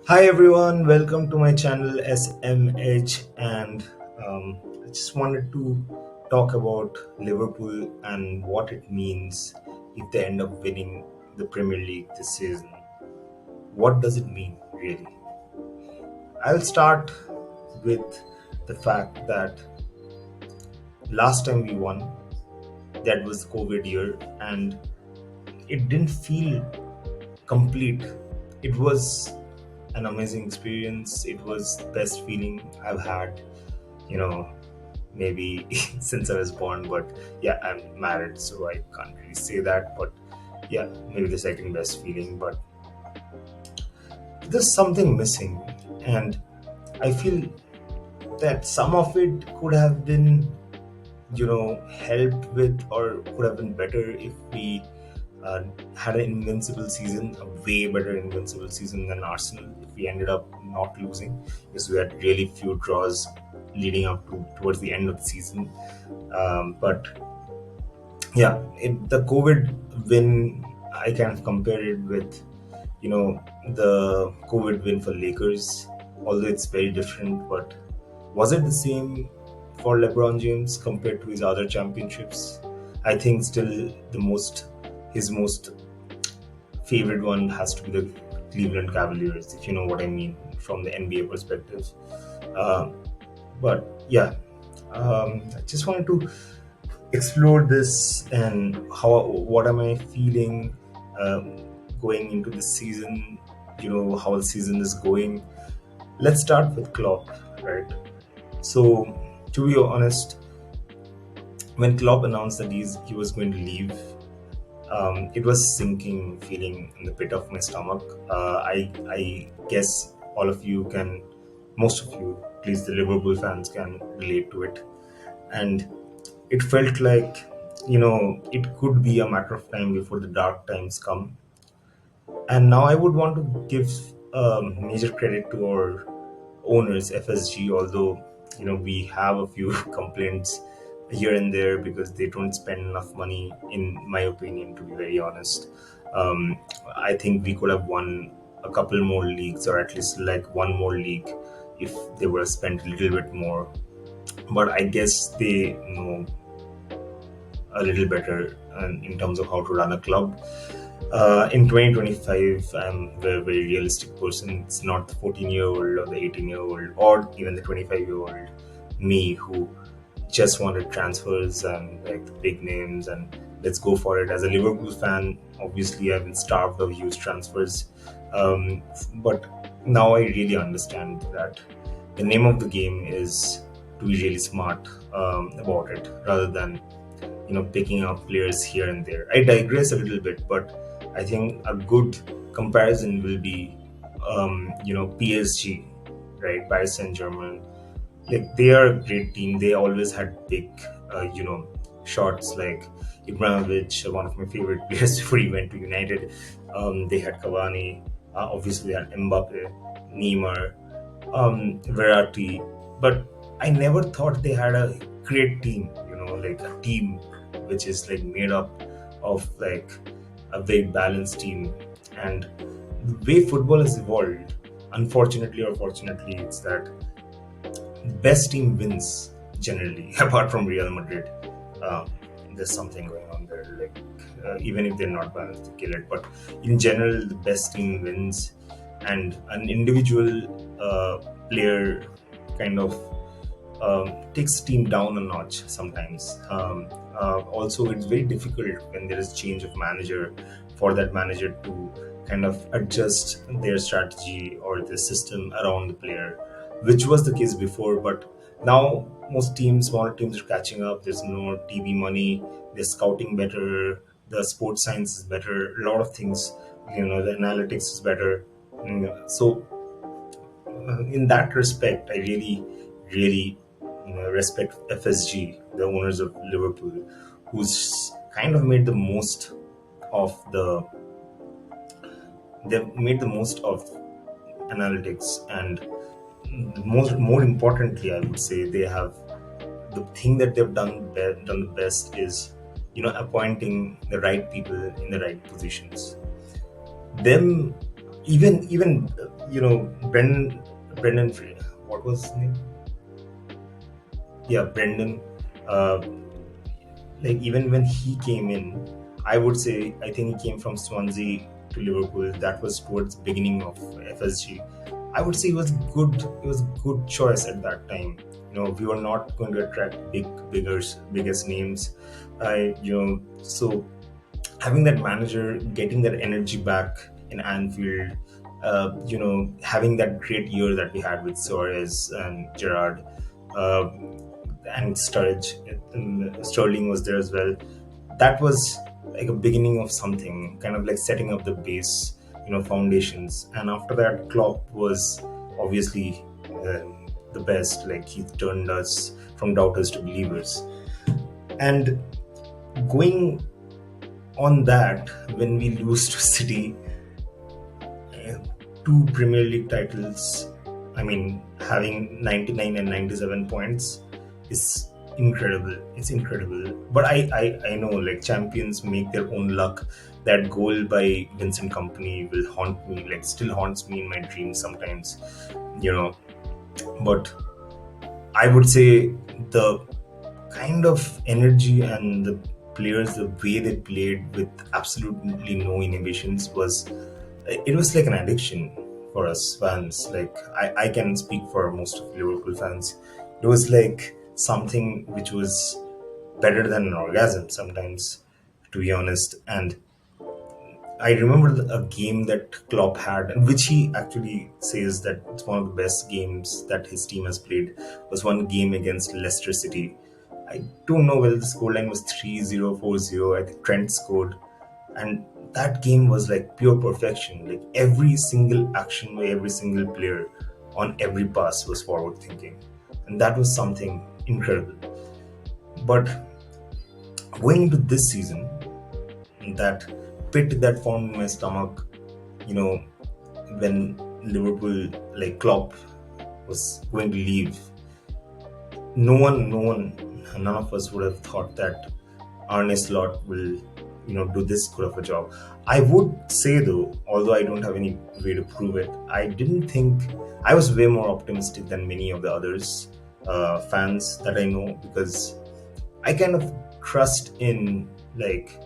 Hi everyone, welcome to my channel SMH, and I just wanted to talk about Liverpool and what it means if they end up winning the Premier League this season. What does it mean really? I'll start with the fact that last time we won, that was COVID year, and it didn't feel complete. It was an amazing experience. It was the best feeling I've had, you know, maybe since I was born. But yeah, I'm married, so I can't really say that. But yeah, maybe the second best feeling. But there's something missing, and I feel that some of it could have been, helped with, or could have been better if we uh, had an invincible season, a way better invincible season than Arsenal. If we ended up not losing, because we had really few draws leading up to towards the end of the season. But yeah, the COVID win, I kind of compare it with, the COVID win for Lakers. Although it's very different, but was it the same for LeBron James compared to his other championships? I think still his most favorite one has to be the Cleveland Cavaliers, if you know what I mean from the NBA perspective. Uh, but yeah, I just wanted to explore this and what am I feeling going into the season. How the season is going. Let's start with Klopp, right? So, to be honest, when Klopp announced that he was going to leave, it was sinking feeling in the pit of my stomach. I guess all of you can, most of you, at least the Liverpool fans, can relate to it. And it felt like, it could be a matter of time before the dark times come. And now I would want to give major credit to our owners, FSG, although we have a few complaints here and there because they don't spend enough money, in my opinion, to be very honest. Um, I think we could have won a couple more leagues, or at least like one more league, if they were spent a little bit more. But I guess they know a little better in terms of how to run a club. In 2025, I'm a very, very realistic person. It's not the 14-year-old or the 18-year-old or even the 25-year-old me who just wanted transfers and like the big names and let's go for it. As a Liverpool fan, obviously I've been starved of huge transfers. But now I really understand that the name of the game is to be really smart about it rather than picking up players here and there. I digress a little bit, but I think a good comparison will be PSG, right? Paris Saint Germain. Like they are a great team. They always had big shots like Ibrahimovic, one of my favorite players before he went to United. They had Cavani, obviously they had Mbappe, Neymar, Verratti, but I never thought they had a great team. Like a team which is like made up of like a very balanced team. And the way football has evolved, unfortunately or fortunately, it's that best team wins generally, apart from Real Madrid. Um, there's something going on there. Like even if they're not balanced, they kill it. But in general, the best team wins, and an individual player kind of takes the team down a notch sometimes. Also, it's very difficult when there is change of manager for that manager to kind of adjust their strategy or the system around the player, which was the case before. But now most teams, smaller teams, are catching up. There's no TV money. They're scouting better. The sports science is better. A lot of things, the analytics is better. So in that respect, I really, really, respect FSG, the owners of Liverpool, who's kind of made the most of they've made the most of analytics, and more importantly, I would say they have the thing that they've done the best is appointing the right people in the right positions. Them Brendan, what was his name? Yeah, Brendan. Uh, like even when he came in, I would say I think he came from Swansea to Liverpool. That was towards beginning of FSG. I would say it was good. It was a good choice at that time. We were not going to attract biggest names. So having that manager, getting that energy back in Anfield, having that great year that we had with Suarez and Gerrard, uh, and Sterling was there as well. That was like a beginning of something, kind of like setting up the base, foundations. And after that, Klopp was obviously the best. Like he turned us from doubters to believers. And going on that, when we lose to City, uh, two Premier League titles, I mean, having 99 and 97 points is incredible. It's incredible. But I know, like, champions make their own luck. That goal by Vincent Company will haunt me, like, still haunts me in my dreams sometimes, you know. But I would say the kind of energy and the players, the way they played with absolutely no inhibitions, was like an addiction for us fans. Like I can speak for most of Liverpool fans. It was like something which was better than an orgasm sometimes, to be honest. And I remember a game that Klopp had, which he actually says that it's one of the best games that his team has played, was one game against Leicester City. I don't know whether the scoreline was 3-0, 4-0. I think Trent scored. And that game was like pure perfection. Like every single action by every single player on every pass was forward thinking. And that was something incredible. But going into this season, that pit that formed in my stomach, you know, when Liverpool, like Klopp, was going to leave, none of us would have thought that Arne Slot will, do this good of a job. I would say though, although I don't have any way to prove it, I didn't think I was way more optimistic than many of the others fans that I know, because I kind of trust in like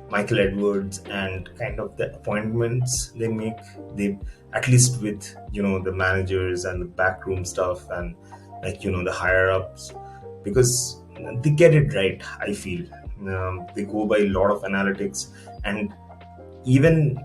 Michael Edwards and kind of the appointments they make. They, at least with the managers and the backroom stuff, and like the higher ups, because they get it right. I feel they go by a lot of analytics, and even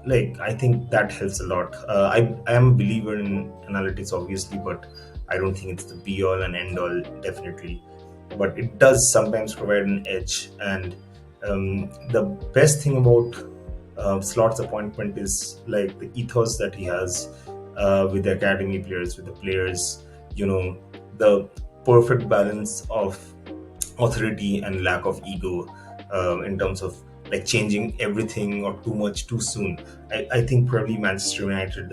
like I think that helps a lot. I am a believer in analytics, obviously, but I don't think it's the be all and end all, definitely. But it does sometimes provide an edge. And the best thing about Slot's appointment is like the ethos that he has with the academy players, with the players, the perfect balance of authority and lack of ego, in terms of like changing everything or too much too soon. I think probably Manchester United,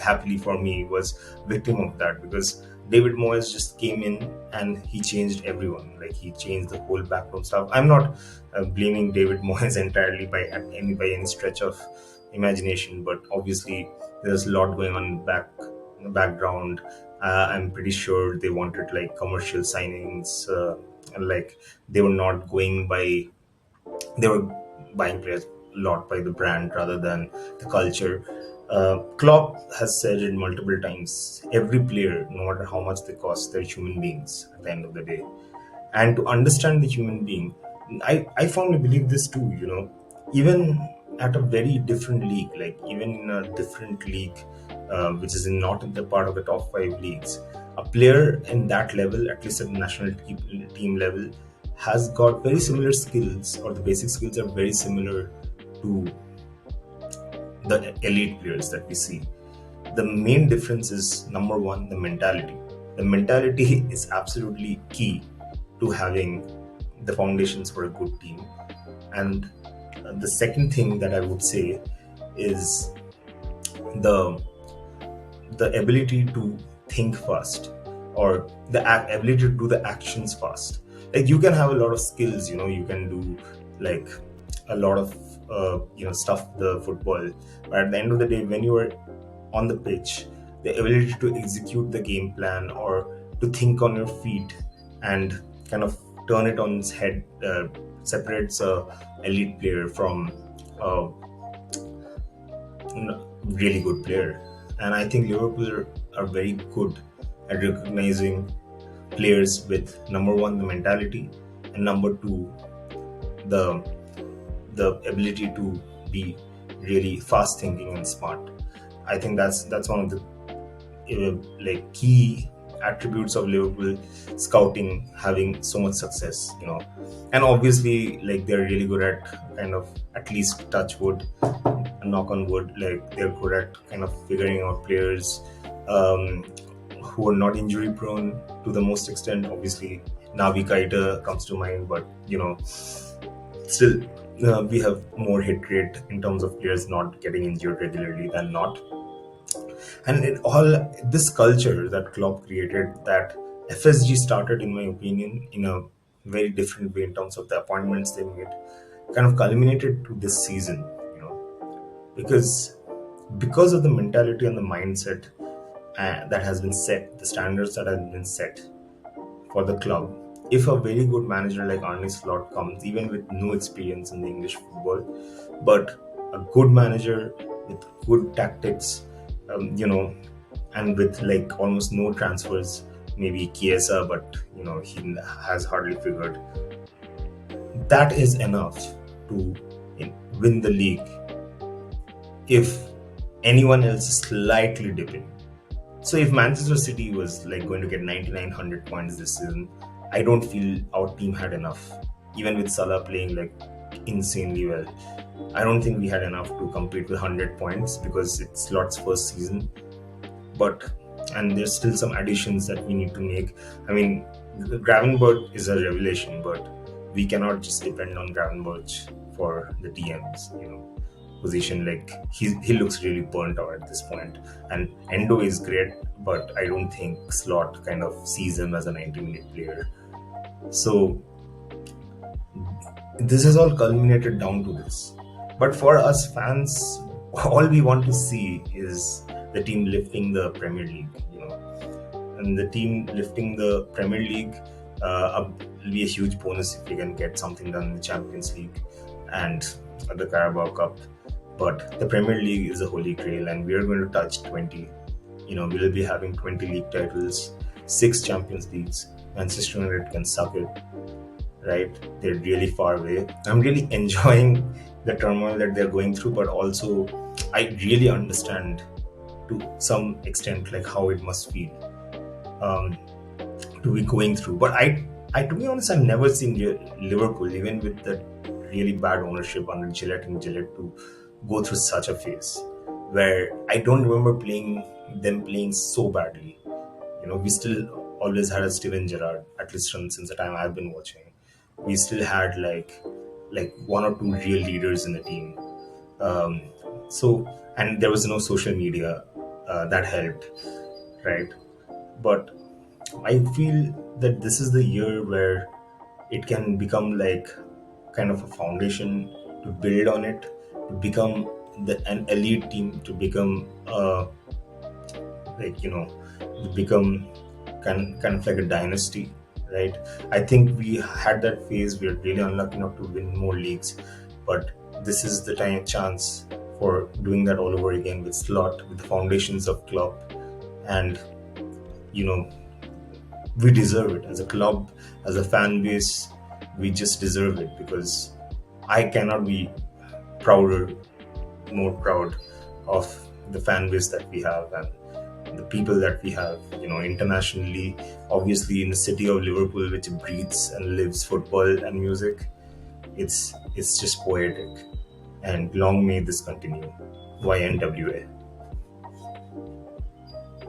happily for me, was victim of that, because David Moyes just came in and he changed everyone. Like he changed the whole backroom stuff. I'm not blaming David Moyes entirely by any stretch of imagination, but obviously there's a lot going on in the background. I'm pretty sure they wanted like commercial signings, and like they were not going by they were buying players a lot by the brand rather than the culture. Klopp has said it multiple times: every player, no matter how much they cost, they're human beings at the end of the day. And to understand the human being, I firmly believe this too. Even at a very different league, like even in a different league, which is not in the part of the top five leagues, a player in that level, at least at the national team level, has got very similar skills, or the basic skills are very similar to the elite players that we see. The main difference is, number one, the mentality. The mentality is absolutely key to having the foundations for a good team. And the second thing that I would say is the ability to think fast, or the ability to do the actions fast. Like you can have a lot of skills, you can do like a lot of stuff the football. But at the end of the day, when you are on the pitch, the ability to execute the game plan or to think on your feet and kind of turn it on its head separates a elite player from a really good player. And I think Liverpool are very good at recognizing players with, number one, the mentality, and number two, the the ability to be really fast thinking and smart. I think that's one of the key attributes of Liverpool scouting having so much success, and obviously like they're really good at kind of, at least touch wood, knock on wood, like they're good at kind of figuring out players um, who are not injury prone to the most extent. Obviously, Navi Kaita comes to mind, but still we have more hit rate in terms of players not getting injured regularly than not. And it all, this culture that Klopp created, that FSG started, in my opinion, in a very different way in terms of the appointments they made, kind of culminated to this season, because of the mentality and the mindset that has been set, the standards that have been set for the club. If a very good manager like Arne Slot comes, even with no experience in the English football, but a good manager with good tactics, and with like almost no transfers, maybe Chiesa, but he has hardly figured. That is enough to win the league if anyone else is slightly dipping. So if Manchester City was like going to get 9900 points this season, I don't feel our team had enough. Even with Salah playing like insanely well, I don't think we had enough to compete with 100 points because it's Slot's first season. And there's still some additions that we need to make. I mean, Gravenberch is a revelation, but we cannot just depend on Gravenberch for the DMs, position. Like he looks really burnt out at this point. And Endo is great, but I don't think Slot kind of sees him as a 90-minute player. So this has all culminated down to this. But for us fans, all we want to see is the team lifting the Premier League, and the team lifting the Premier League will be a huge bonus if we can get something done in the Champions League and the Carabao Cup. But the Premier League is a holy grail, and we are going to touch 20. We will be having 20 league titles, 6 Champions Leagues. Manchester United can suck it, right? They're really far away. I'm really enjoying the turmoil that they're going through, but also I really understand to some extent like how it must feel to be going through. But I to be honest, I've never seen Liverpool, even with the really bad ownership under Gillette to go through such a phase where I don't remember them playing so badly. We still always had a Steven Gerrard, at least since the time I've been watching. We still had like one or two real leaders in the team. And there was no social media that helped, right? But I feel that this is the year where it can become like kind of a foundation to build on it, to become an elite team, to become become kind of like a dynasty, right? I think we had that phase. We are really unlucky not to win more leagues, but this is the chance for doing that all over again with Slot, with the foundations of Klopp, and we deserve it as a club, as a fan base. We just deserve it because I cannot be more proud of the fan base that we have and the people that we have, internationally, obviously in the city of Liverpool, which breathes and lives football and music. It's just poetic, and long may this continue. YNWA.